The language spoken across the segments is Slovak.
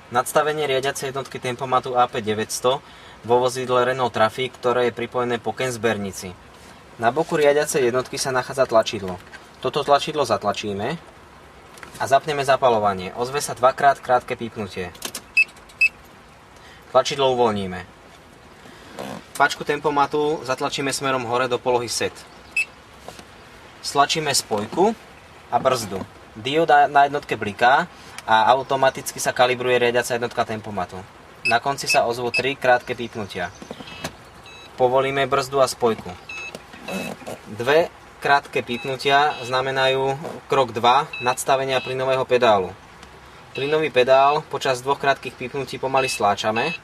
Nadstavenie riadiacej jednotky tempomatu AP900 vo vozidle Renault Trafic, ktoré je pripojené po zbernici. Na boku riadiacej jednotky sa nachádza tlačidlo. Toto tlačidlo zatlačíme a zapneme zapaľovanie. Ozve sa dvakrát krátke pípnutie. Tlačidlo uvoľníme. Páčku tempomatu zatlačíme smerom hore do polohy set. Stlačíme spojku a brzdu. Dioda na jednotke bliká a automaticky sa kalibruje riadiaca jednotka tempomatu. Na konci sa ozvú 3 krátke pípnutia. Povolíme brzdu a spojku. 2 krátke pípnutia znamenajú krok 2 nadstavenia plynového pedálu. Plynový pedál počas 2 krátkych pípnutí pomaly stláčame,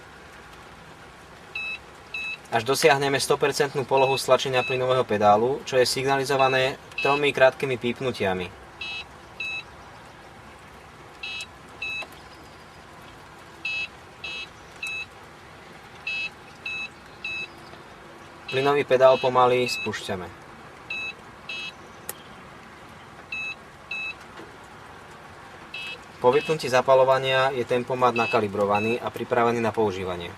až dosiahneme 100% polohu stlačenia plynového pedálu, čo je signalizované 3 krátkými pípnutiami. Plynový pedál pomaly spúšťame. Po vypnutí zapaľovania je tempomat nakalibrovaný a pripravený na používanie.